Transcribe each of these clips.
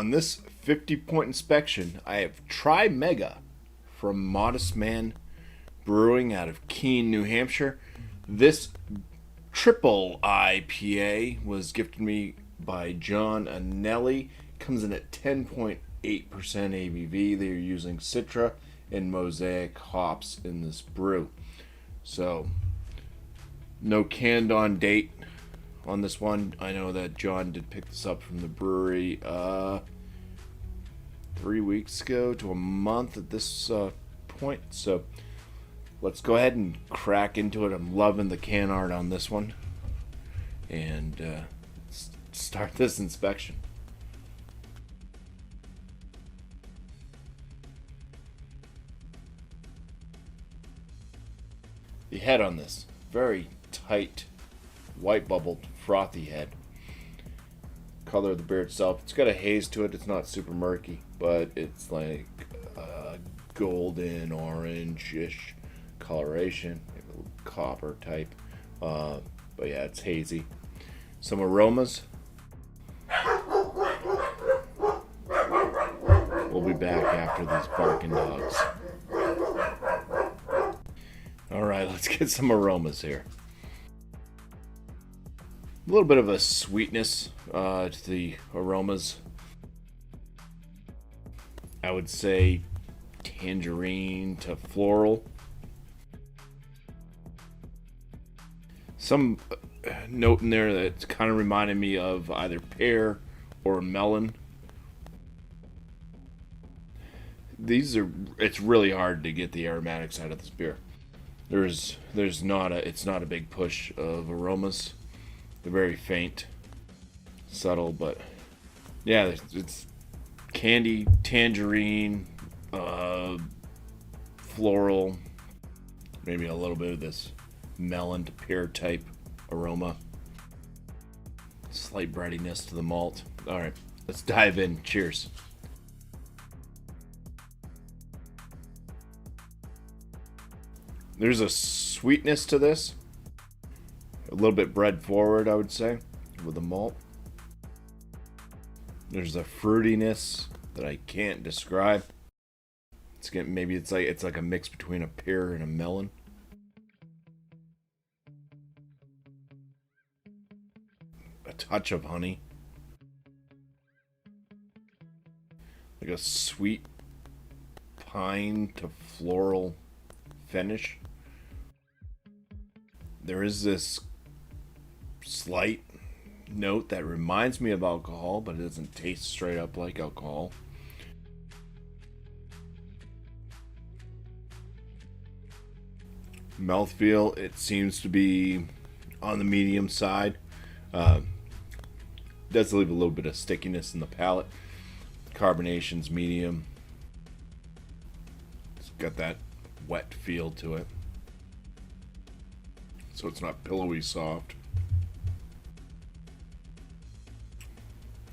On this 50-point inspection, I have Tri Mega from Modestman Brewing out of Keene, New Hampshire. This triple IPA was gifted me by John Anelli. Comes in at 10.8% ABV. They're using Citra and Mosaic hops in this brew. So, no canned on date on this one. I know that John did pick this up from the brewery 3 weeks ago to a month at this point. So let's go ahead and crack into it. I'm loving the can art on this one, and start this inspection. The head on this, very tight, white bubbled, frothy head. Color of the beer itself, it's got a haze to it. It's not super murky, but it's like golden orange-ish coloration, maybe a little copper type. But yeah, it's hazy. Some aromas. We'll be back after these barking dogs. Alright, let's get some aromas here. A little bit of a sweetness to the aromas. I would say tangerine to floral. Some note in there that's kind of reminded me of either pear or melon. It's really hard to get the aromatics out of this beer. It's not a big push of aromas. They're very faint, subtle, but yeah, it's candy, tangerine, floral, maybe a little bit of this melon to pear type aroma. Slight breadiness to the malt. All right, let's dive in. Cheers. There's a sweetness to this. A little bit bread forward, I would say, with the malt. There's a fruitiness that I can't describe. It's like a mix between a pear and a melon. A touch of honey. Like a sweet pine to floral finish. There is this slight note that reminds me of alcohol, but it doesn't taste straight up like alcohol. Mouthfeel, it seems to be on the medium side. Does leave a little bit of stickiness in the palate. Carbonation's medium. It's got that wet feel to it, so it's not pillowy soft.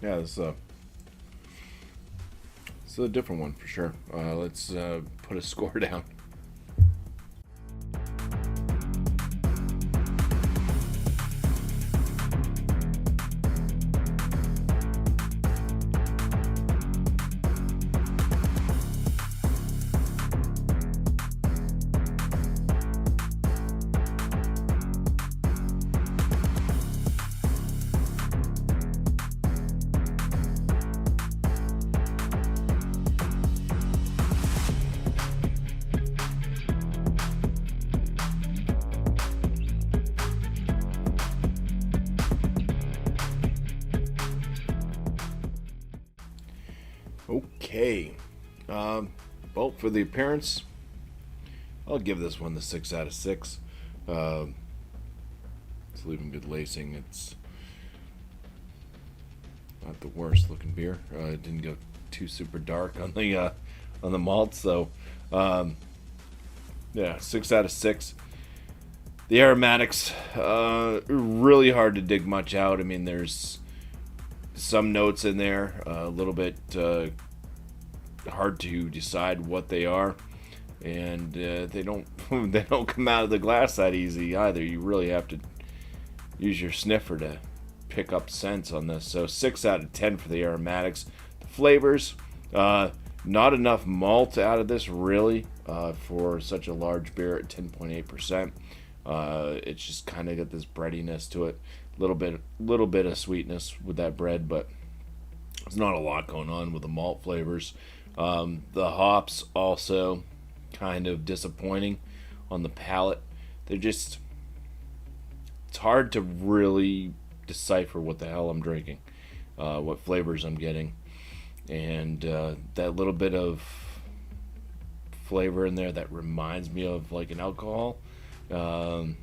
Yeah, this is a different one for sure. Let's put a score down. Okay, well, for the appearance, I'll give this one the 6 out of 6. It's leaving good lacing. It's not the worst looking beer. It didn't go too super dark on the malt, so yeah, 6 out of 6. The aromatics, really hard to dig much out. I mean, there's some notes in there, a little bit hard to decide what they are, and they don't come out of the glass that easy either. You really have to use your sniffer to pick up scents on this. So 6 out of 10 for the aromatics. The Flavors, not enough malt out of this really for such a large beer at 10.8%. It's just kind of got this breadiness to it, little bit of sweetness with that bread, but there's not a lot going on with the malt flavors. The hops also kind of disappointing on the palate. They're just, it's hard to really decipher what the hell I'm drinking, what flavors I'm getting, and that little bit of flavor in there that reminds me of like an alcohol. It's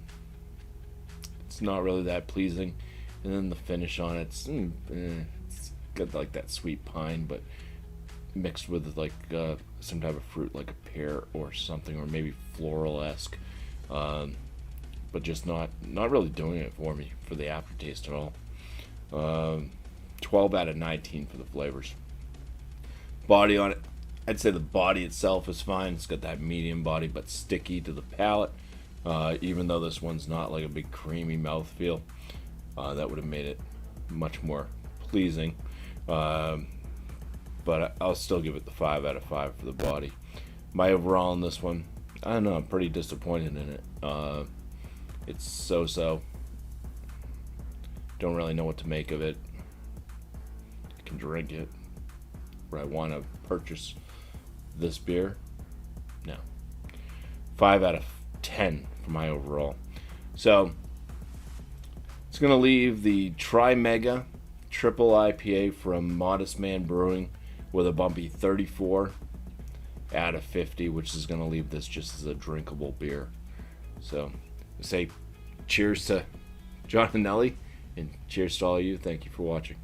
not really that pleasing, and then the finish on it's got like that sweet pine, but mixed with like some type of fruit like a pear or something, or maybe floral-esque, but just not really doing it for me for the aftertaste at all. 12 out of 19 for the flavors. Body on it, I'd say the body itself is fine. It's got that medium body, but sticky to the palate. Even though this one's not like a big creamy mouthfeel, that would have made it much more pleasing. But I'll still give it the 5 out of 5 for the body. My overall on this one, I don't know, I'm pretty disappointed in it. It's so-so. Don't really know what to make of it. I can drink it. Would I want to purchase this beer? No. 5 out of 10 for my overall. So it's going to leave the Tri-Mega Triple IPA from Modestman Brewing with a bumpy 34 out of 50, which is going to leave this just as a drinkable beer. So I say cheers to John and Nelly, and cheers to all of you. Thank you for watching.